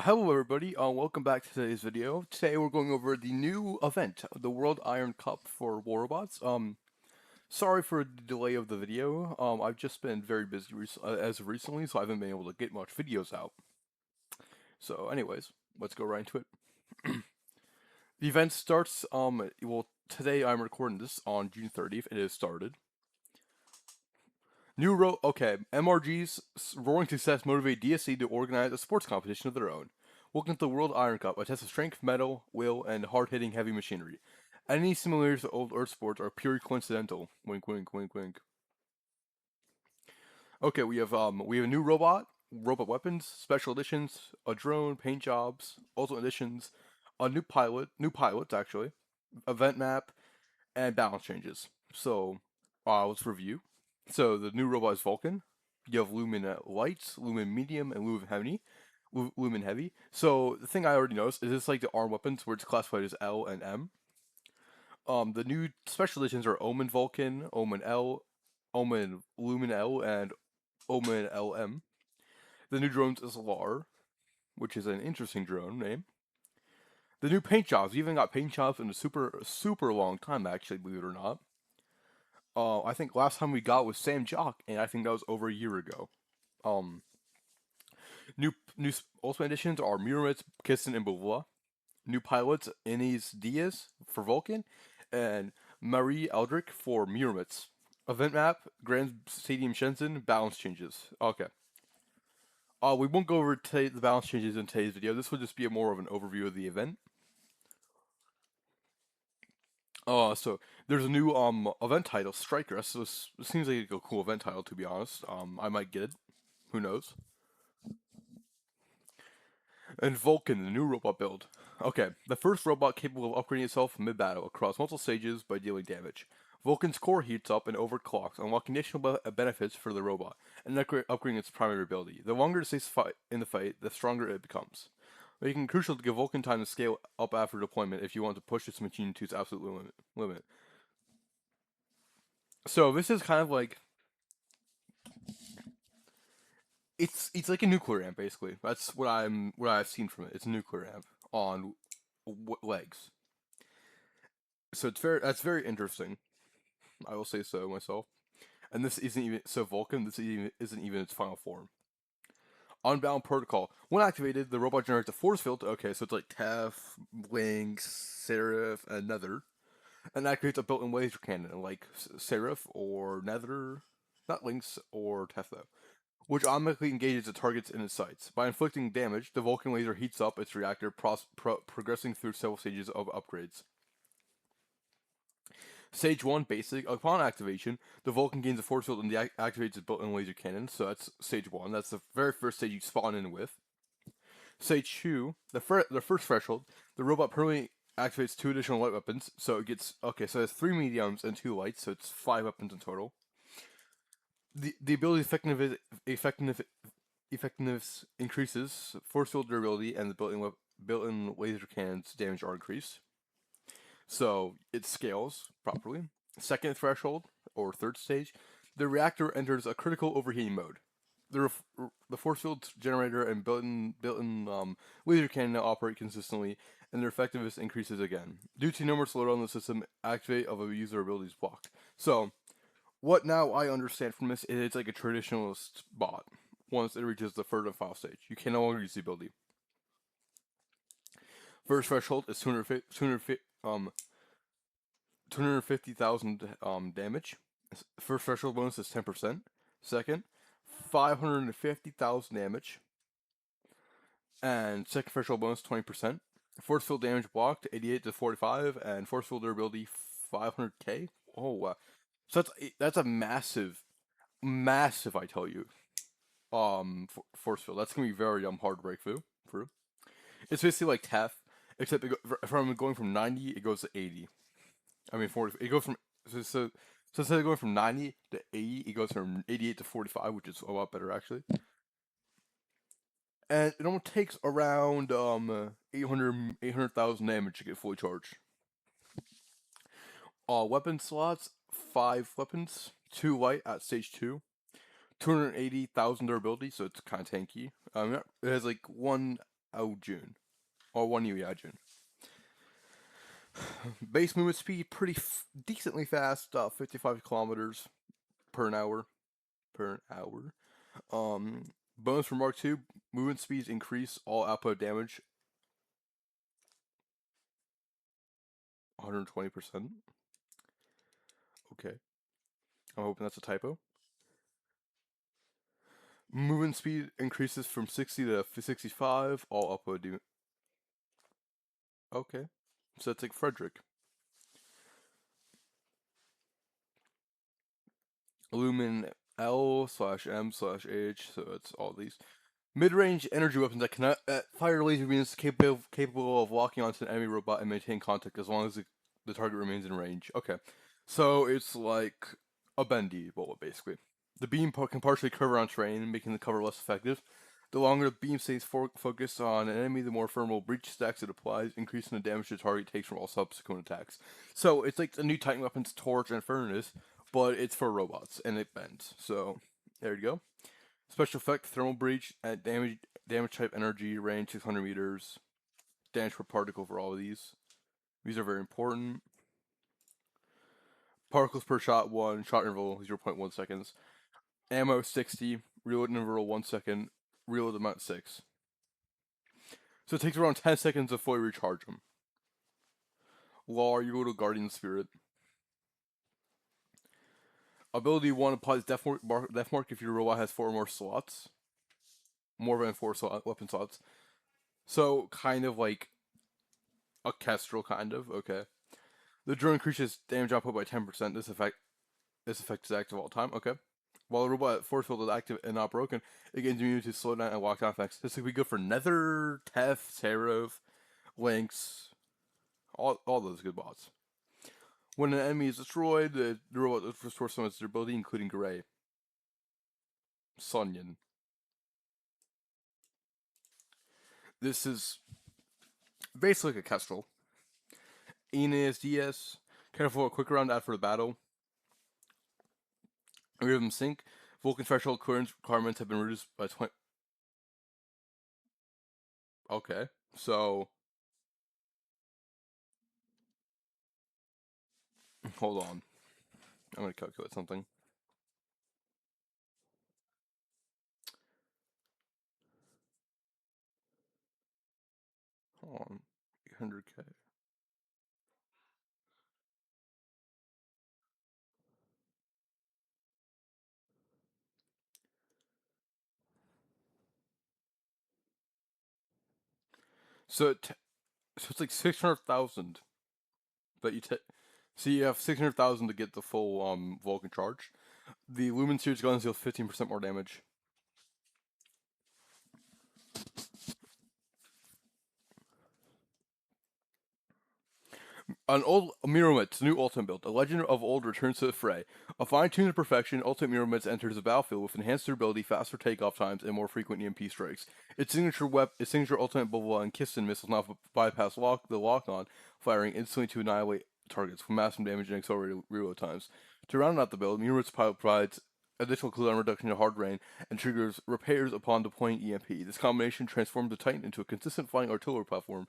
Hello everybody, welcome back to today's video. Today we're going over the new event, the World Iron Cup for War Robots. Sorry for the delay of the video. I've just been very busy as of recently, so I haven't been able to get much videos out. So anyways, let's go right into it. The event starts, well, today I'm recording this on June 30th. It has started. Okay, MRG's roaring success motivated DSC to organize a sports competition of their own. Welcome to the World Iron Cup, a test of strength, metal, will, and hard-hitting heavy machinery. Any similarities to old Earth sports are purely coincidental. Wink, wink, wink, wink. Okay, we have a new robot weapons, special editions, a drone, paint jobs, ultimate editions, a new pilots actually, event map, and balance changes. So, let's review. So the new robot is Vulcan. You have Lumen Light, Lumen Medium, and Lumen Heavy. Lumen Heavy. So the thing I already noticed is it's like the arm weapons where it's classified as L and M. The new special editions are Omen Vulcan, Omen L, Omen Lumen L, and Omen LM. The new drones is Lar, which is an interesting drone name. The new paint jobs. We even got paint jobs in a super long time, actually, believe it or not. I think last time we got was Sam Jock, and I think that was over a year ago. Um, new Ultimate Editions are Murmitz, Kissin, and Bavula. New pilots, Inez Diaz for Vulcan, and Marie Eldrick for Murmitz. Event map, Grand Stadium Shenzhen, balance changes. Okay. We won't go over the balance changes in today's video. This will just be more of an overview of the event. So there's a new event title, Striker. So this seems like a cool event title, to be honest. I might get it. Who knows? And Vulcan, the new robot build. Okay, the first robot capable of upgrading itself mid-battle across multiple stages by dealing damage. Vulcan's core heats up and overclocks, unlocking additional benefits for the robot, and upgrading its primary ability. The longer it stays in the fight, the stronger it becomes, making it crucial to give Vulcan time to scale up after deployment if you want to push its machine to its absolute limit. So this is kind of like it's like a nuclear amp basically. That's what I've seen from it. It's a nuclear amp on legs. So that's very interesting. I will say so myself. And this isn't even so Vulcan. Isn't even its final form. Unbound protocol. When activated, the robot generates a force field. Okay, so it's like Tef, Lynx, Seraph, and Nether, and activates a built-in laser cannon like Seraph or Nether, not Lynx or Tef though, which automatically engages the targets in its sights. By inflicting damage, the Vulcan laser heats up its reactor, progressing through several stages of upgrades. Stage 1 basic. Upon activation, the Vulcan gains a force field and activates its built-in laser cannon. So that's stage 1. That's the very first stage you spawn in with. Stage 2, the first threshold, the robot permanently activates 2 additional light weapons. So it gets okay. So it's 3 mediums and 2 lights. So it's 5 weapons in total. The ability effectiveness increases. Force field durability and the built-in laser cannon's damage are increased. So it scales properly. Second threshold, or third stage, the reactor enters a critical overheating mode. The force field generator and built-in laser cannon now operate consistently, and their effectiveness increases again. Due to numerous slowdown in the system, activate of a user ability is blocked. So, what now I understand from this is it's like a traditionalist bot. Once it reaches the third and final stage, you can no longer use the ability. First threshold is 250,000 damage. First threshold bonus is 10%. Second, 550,000 damage. And second threshold bonus 20%. Force field damage blocked 88 to 45, and force field durability 500k. Oh wow, so that's a massive, I tell you. Force field. That's gonna be very hard to break through. It's basically like TAF, except from going from 90, it goes to 80. I mean 40. It goes from so instead of going from 90 to 80, it goes from 88 to 45, which is a lot better actually. And it only takes around 800,000 damage to get fully charged. Weapon slots, 5 weapons, 2 light at stage 2, 280,000 durability, so it's kind of tanky. It has like 1 Oh, June. Or 1U, yeah, June. Base movement speed, pretty decently fast, 55 kilometers per an hour. Per hour. Bonus for Mark II, movement speeds increase all output damage 120%. Okay. I'm hoping that's a typo. Movement speed increases from 60 to 65, all output do. Okay. So it's like Frederick. Lumen L/M/H, so it's all these. Mid-range energy weapons that cannot fire laser beams capable of locking onto an enemy robot and maintain contact as long as the target remains in range. Okay, so it's like a bendy bullet basically. The beam can partially curve around terrain, making the cover less effective. The longer the beam stays focused on an enemy, the more firm will breach stacks it applies, increasing the damage the target takes from all subsequent attacks. So it's like the new Titan weapons, Torch and Furnace, but it's for robots and it bends. So there you go. Special effect: thermal breach at damage type energy range 600 meters. Damage per particle for all of these. These are very important. Particles per shot 1. Shot interval 0.1 seconds. Ammo 60. Reload interval 1 second. Reload amount 6. So it takes around 10 seconds to fully recharge them. Lar, you go to Guardian Spirit. Ability 1 applies Death Mark if your robot has 4 or more slots. More than 4 weapon slots. So, kind of like a Kestrel, kind of. Okay. The drone increases damage output by 10%. This effect is active all the time. Okay. While the robot force field is active and not broken, it gains immunity to slowdown and lockdown effects. This could be good for Nether, Teth, Seraph, Lynx, all those good bots. When an enemy is destroyed, the robot restores some of its durability, including Gray. Sunyan. This is basically like a Kestrel. Enes DS. Careful, a quick round after the battle. Rhythm sync. Vulcan threshold clearance requirements have been reduced by 20. Okay, so hold on. I'm gonna calculate something. Hold on. 800K. So so it's like 600,000 that you take. So you have 600,000 to get the full Vulcan charge. The Lumen series guns deal 15% more damage. An old Miromets, new ultimate build. A legend of old returns to the fray. A fine-tuned to perfection, Ultimate Miromets enters the battlefield with enhanced durability, faster takeoff times, and more frequent EMP strikes. Its signature ultimate Bulba and Kiston missiles now bypass the lock-on, firing instantly to annihilate targets with massive damage and accelerated reload times. To round out the build, Miromets pilot provides additional cooldown reduction to hard rain and triggers repairs upon deploying EMP. This combination transforms the Titan into a consistent flying artillery platform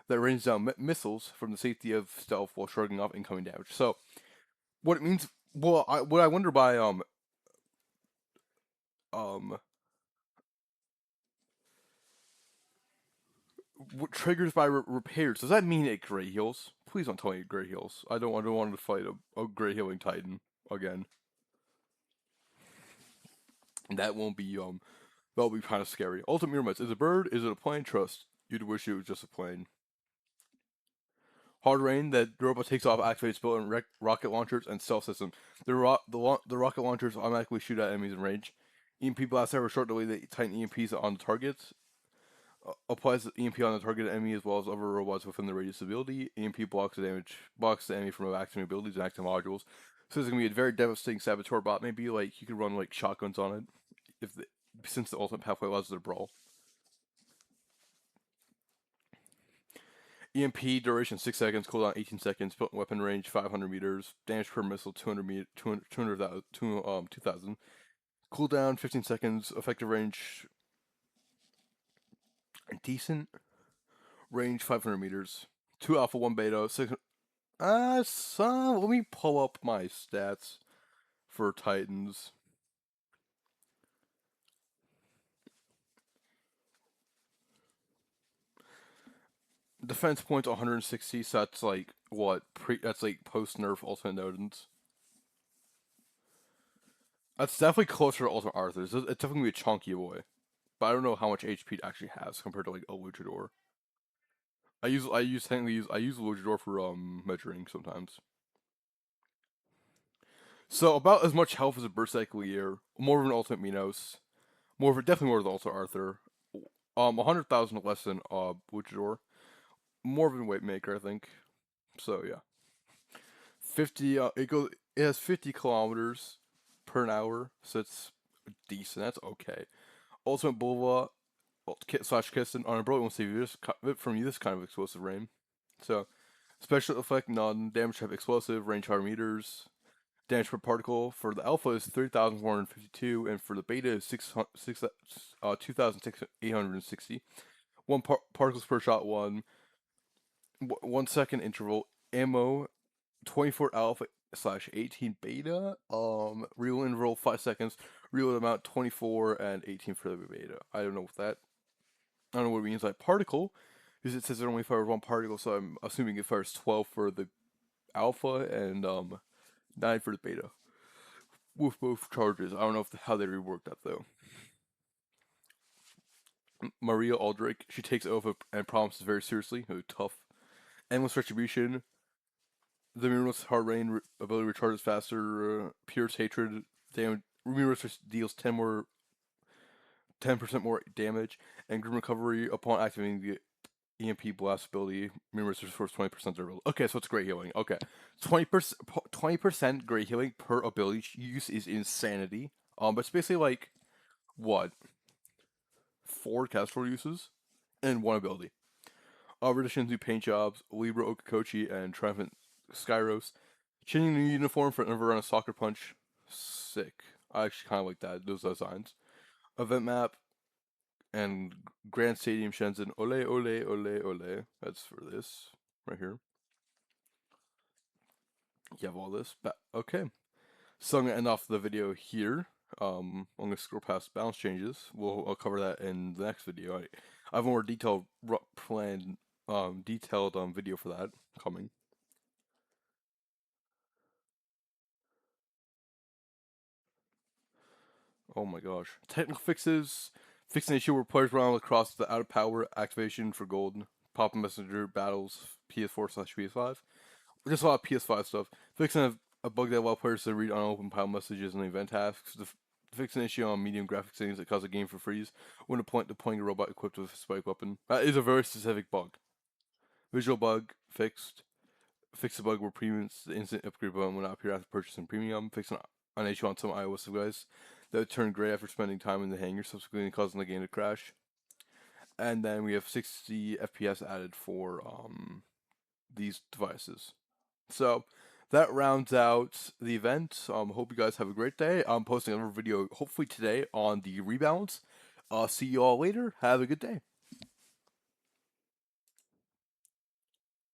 that rains down missiles from the safety of stealth while shrugging off incoming damage. So, what it means, well, what I wonder by um what triggers by repairs, does that mean it gray heals? Please don't tell me it gray heals. I don't want to fight a gray healing Titan again. That won't be that'll be kind of scary. Ultimate Mirror is a bird? Is it a plane? Trust. You'd wish it was just a plane. Hard rain that the robot takes off activates built-in rocket launchers and stealth system. The rocket launchers automatically shoot at enemies in range. EMP blasts have a short delay that Titan EMPs on the targets. Applies the EMP on the targeted enemy as well as other robots within the radius ability. EMP blocks the enemy from activating abilities and active modules. So it's gonna be a very devastating saboteur bot. Maybe like you could run like shotguns on it, since the ultimate pathway allows it to brawl. EMP duration 6 seconds, cooldown 18 seconds, weapon range 500 meters, damage per missile 2,000. Cooldown 15 seconds, effective range Decent range, 500 meters. 2 alpha, 1 beta, 6. Let me pull up my stats for Titans. Defense points 160, so that's like what? That's like post nerf Ultimate Nodens. That's definitely closer to Ultimate Arthur's. It's definitely gonna be a chunky boy, but I don't know how much HP it actually has compared to like a Luchador. I use Luchador for measuring sometimes. So about as much health as a Berserk Leer, more of an Ultimate Minos, definitely more of the Ultimate Arthur. 100,000 less than Luchador. More of a weight maker, I think. So yeah, 50. It has 50 kilometers per an hour, so it's decent. That's okay. Ultimate Bulva slash Kissin on a Broly won't save you from this kind of explosive rain. So special effect none. Damage type explosive. Range 100 meters. Damage per particle for the alpha is 3,452, and for the beta is 2,860. Particles per shot, 1 second interval. Ammo 24 alpha slash 18 beta. Real interval 5 seconds. Real amount 24 and 18 for the beta. I don't know what that. I don't know what it means. Like particle, because it says it only fires 1 particle, so I'm assuming it fires 12 for the alpha and 9 for the beta. With both charges. I don't know how they reworked that though. Maria Aldrich, she takes oath and promises very seriously. Oh, tough. Endless Retribution. The Miros Hard Rain ability recharges faster. Pierce Hatred. Damage. Miros deals 10% more damage. And Grim Recovery upon activating the EMP Blast ability. Miros restores 20% durability. Okay, so it's great healing. Okay. 20% great healing per ability use is insanity. But it's basically like, what? 4 Castor uses and 1 ability. Addition to Paint Jobs, Libra Okakochi, and Triumphant Skyros. Changing the uniform for Never Run a Soccer Punch. Sick. I actually kind of like those designs. Event map and Grand Stadium Shenzhen. Ole, ole, ole, ole. That's for this right here. You have all this. Okay. So I'm going to end off the video here. I'm going to scroll past balance changes. I'll cover that in the next video. I have a more detailed plan, detailed video for that coming. Oh my gosh. Technical fixes. Fixing an issue where players run across the out of power activation for gold. Pop Messenger battles PS4 slash PS5. Just a lot of PS5 stuff. Fixing a bug that allows players to read unopened pile messages in event tasks. Fixing an issue on medium graphic settings that cause a game for freeze when deploying a robot equipped with a spike weapon. That is a very specific bug. Visual bug fixed. Fix the bug where premiums the instant upgrade button will not appear after purchasing premium. Fix an issue on some iOS devices that would turn gray after spending time in the hangar, subsequently causing the game to crash. And then we have 60 FPS added for these devices. So that rounds out the event. Hope you guys have a great day. I'm posting another video hopefully today on the rebalance. See you all later. Have a good day.